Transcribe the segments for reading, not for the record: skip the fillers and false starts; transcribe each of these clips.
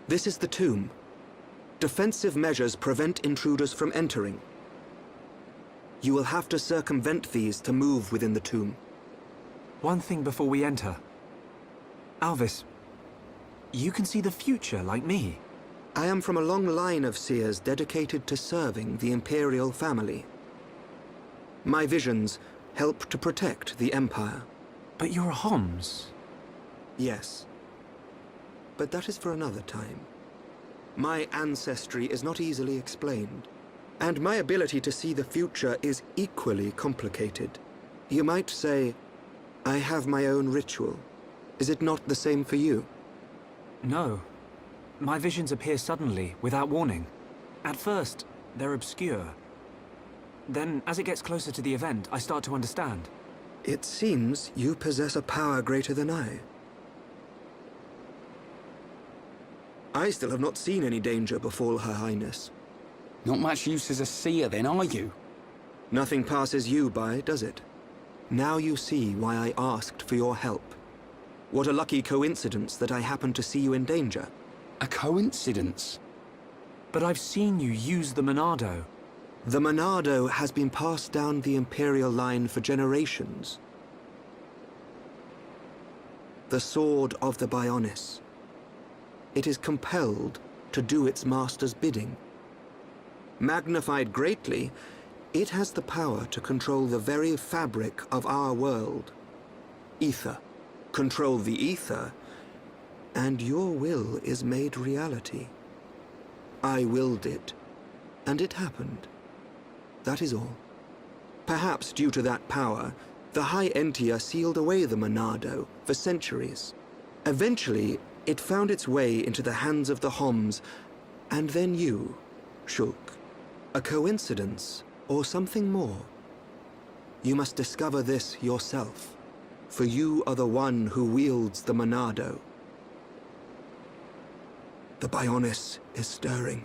This is the tomb. Defensive measures prevent intruders from entering. You will have to circumvent these to move within the tomb. One thing before we enter. Alvis, you can see the future like me. I am from a long line of seers dedicated to serving the Imperial family. My visions help to protect the Empire. But you're a Homs. Yes. But that is for another time. My ancestry is not easily explained, and my ability to see the future is equally complicated. You might say, I have my own ritual. Is it not the same for you? No. My visions appear suddenly, without warning. At first, they're obscure. Then, as it gets closer to the event, I start to understand. It seems you possess a power greater than I. I still have not seen any danger befall Her Highness. Not much use as a seer then, are you? Nothing passes you by, does it? Now you see why I asked for your help. What a lucky coincidence that I happened to see you in danger. A coincidence? But I've seen you use the Monado. The Monado has been passed down the Imperial line for generations. The sword of the Bionis. It is compelled to do its master's bidding. Magnified greatly, it has the power to control the very fabric of our world. Ether. Control the ether, and your will is made reality. I willed it, and it happened. That is all. Perhaps due to that power, the High Entia sealed away the Monado for centuries. Eventually, it found its way into the hands of the Homs, and then you, Shulk. A coincidence, or something more? You must discover this yourself, for you are the one who wields the Monado. The Bionis is stirring.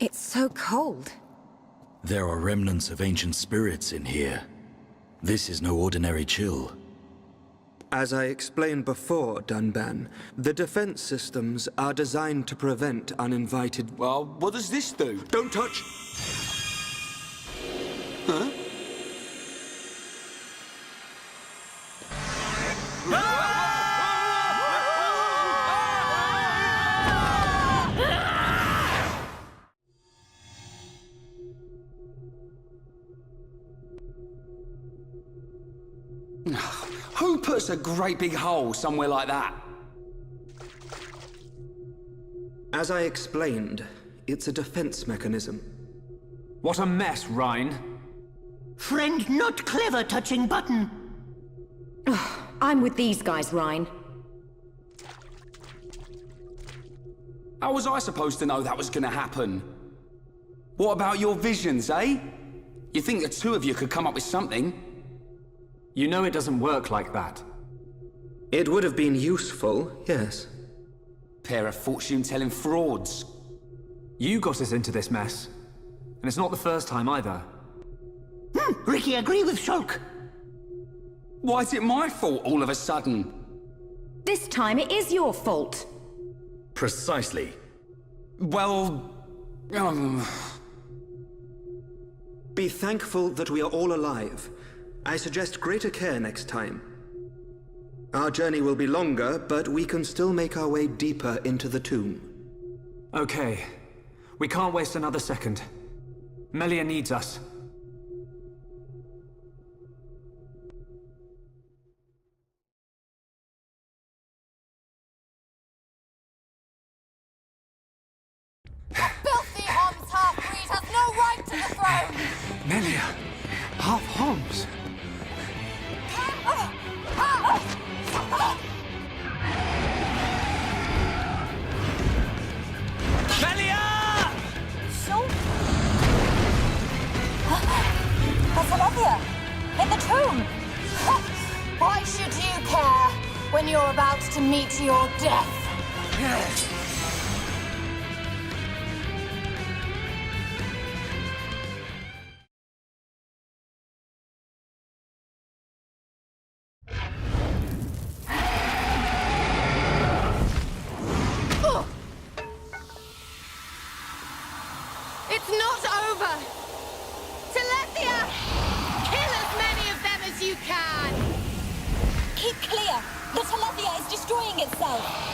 It's so cold. There are remnants of ancient spirits in here. This is no ordinary chill. As I explained before, Dunban, the defense systems are designed to prevent uninvited... Well, what does this do? Don't touch! Huh? Who puts a great big hole somewhere like that? As I explained, it's a defense mechanism. What a mess, Rhine. Friend not clever touching button. I'm with these guys, Rhine. How was I supposed to know that was gonna happen? What about your visions, eh? You think the two of you could come up with something? You know it doesn't work like that. It would have been useful, yes. Pair of fortune-telling frauds. You got us into this mess. And it's not the first time either. Ricky agree with Shulk. Why is it my fault all of a sudden? This time it is your fault. Precisely. Well... Be thankful that we are all alive. I suggest greater care next time. Our journey will be longer, but we can still make our way deeper into the tomb. Okay. We can't waste another second. Melia needs us. Filthy Homs half-breed has no right to the throne! Melia! Half Homs! Melia! So... That's Olivia! In the tomb! Why should you care when you're about to meet your death? Telethia is destroying itself!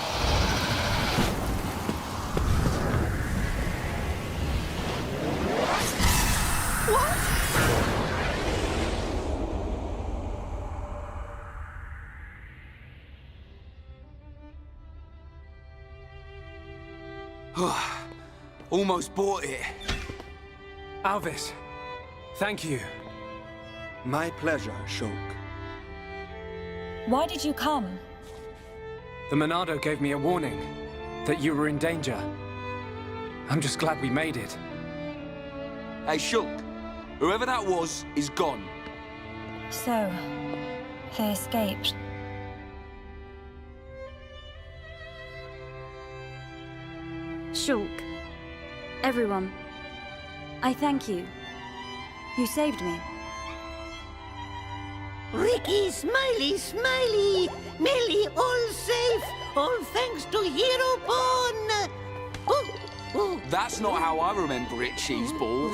Almost bought it. Alvis, thank you. My pleasure, Shulk. Why did you come? The Monado gave me a warning that you were in danger. I'm just glad we made it. Hey, Shulk. Whoever that was is gone. So, they escaped. Shulk. Everyone. I thank you. You saved me. Ricky, Smiley, Smiley! Melly, all safe! All thanks to Hero Pawn! Oh, oh. That's not how I remember it, Cheeseball.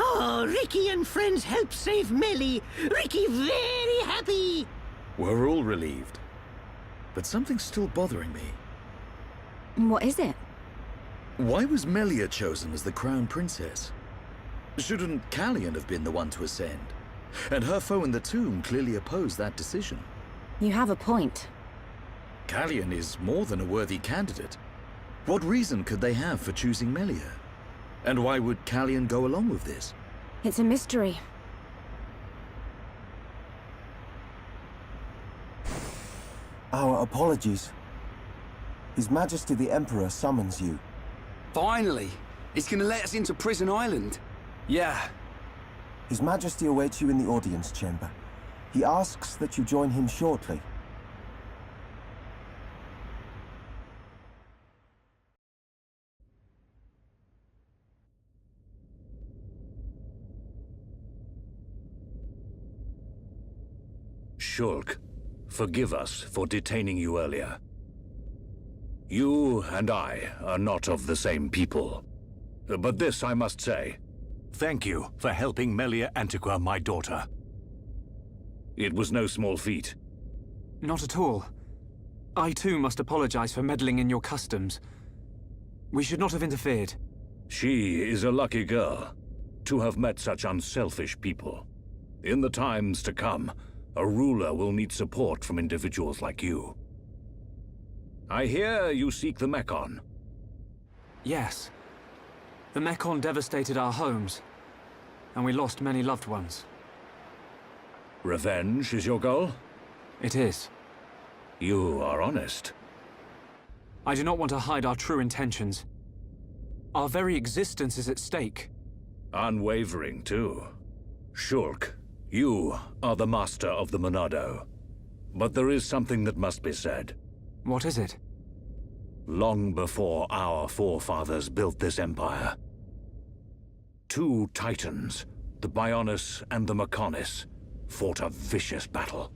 Oh, Ricky and friends helped save Melly. Ricky very happy. We're all relieved. But something's still bothering me. What is it? Why was Melia chosen as the crown princess? Shouldn't Callian have been the one to ascend? And her foe in the tomb clearly opposed that decision. You have a point. Callian is more than a worthy candidate. What reason could they have for choosing Melia? And why would Callian go along with this? It's a mystery. Our apologies. His Majesty the Emperor summons you. Finally! He's gonna let us into Prison Island. Yeah, His Majesty awaits you in the audience chamber. He asks that you join him shortly. Shulk, forgive us for detaining you earlier. You and I are not of the same people. But this I must say. Thank you for helping Melia Antiqua, my daughter. It was no small feat. not at all. I too must apologize for meddling in your customs. We should not have interfered. She is a lucky girl to have met such unselfish people. In the times to come, a ruler will need support from individuals like you. I hear you seek the Mekon. Yes. The Mekon devastated our homes, and we lost many loved ones. Revenge is your goal? It is. You are honest. I do not want to hide our true intentions. Our very existence is at stake. Unwavering, too. Shulk, you are the master of the Monado. But there is something that must be said. What is it? Long before our forefathers built this empire, two titans, the Bionis and the Mekonis, fought a vicious battle.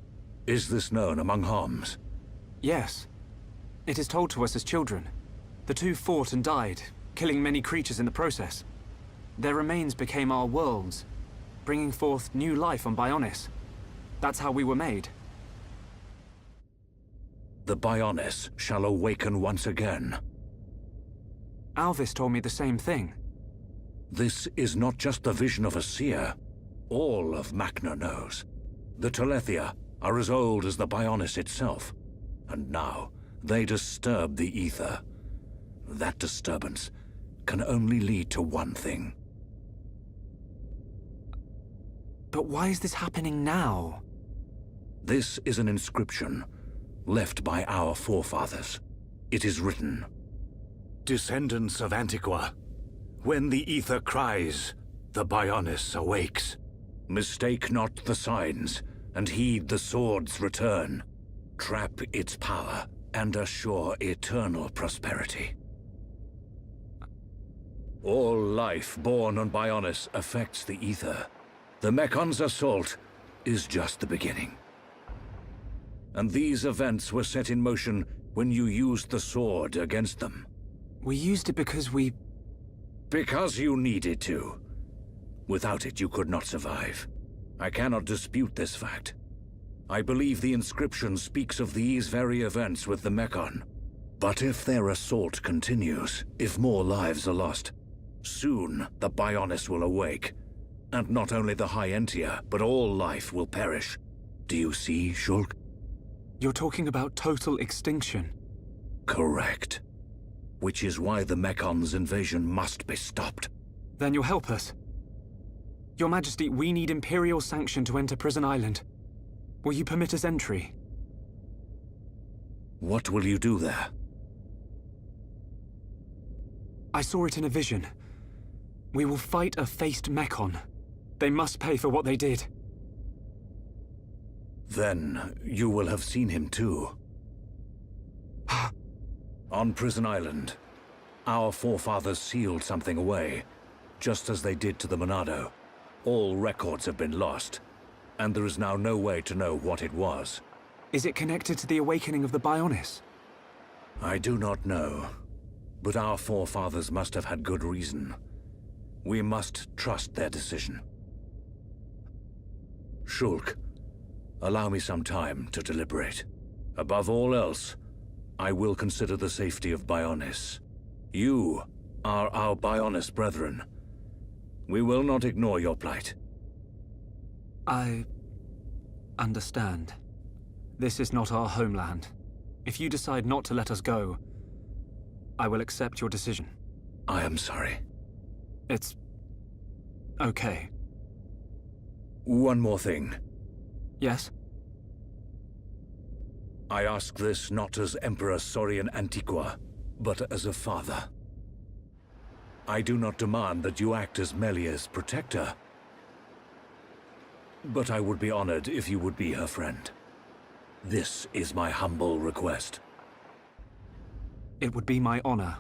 Is this known among Homs? Yes. It is told to us as children. The two fought and died, killing many creatures in the process. Their remains became our worlds, bringing forth new life on Bionis. That's how we were made. The Bionis shall awaken once again. Alvis told me the same thing. This is not just the vision of a seer. All of Macna knows. The Telethia are as old as the Bionis itself. And now, they disturb the ether. That disturbance can only lead to one thing. But why is this happening now? This is an inscription left by our forefathers. It is written, "Descendants of Antiqua, when the ether cries, the Bionis awakes. Mistake not the signs, and heed the sword's return. Trap its power, and assure eternal prosperity." All life born on Bionis affects the ether. The Mekon's assault is just the beginning. And these events were set in motion when you used the sword against them. We used it because we... Because you needed to. Without it, you could not survive. I cannot dispute this fact. I believe the inscription speaks of these very events with the Mekon. But if their assault continues, if more lives are lost, soon the Bionis will awake. And not only the High Entia, but all life will perish. Do you see, Shulk? You're talking about total extinction. Correct. Which is why the Mekon's invasion must be stopped. Then you'll help us. Your Majesty, we need Imperial sanction to enter Prison Island. Will you permit us entry? What will you do there? I saw it in a vision. We will fight a faced Mekon. They must pay for what they did. Then you will have seen him too. On Prison Island, our forefathers sealed something away, just as they did to the Monado. All records have been lost, and there is now no way to know what it was. Is it connected to the awakening of the Bionis? I do not know, but our forefathers must have had good reason. We must trust their decision. Shulk, allow me some time to deliberate. Above all else, I will consider the safety of Bionis. You are our Bionis brethren. We will not ignore your plight. I understand. This is not our homeland. If you decide not to let us go, I will accept your decision. I am sorry. It's okay. One more thing. Yes? I ask this not as Emperor Saurian Antiqua, but as a father. I do not demand that you act as Melia's protector, but I would be honored if you would be her friend. This is my humble request. It would be my honor.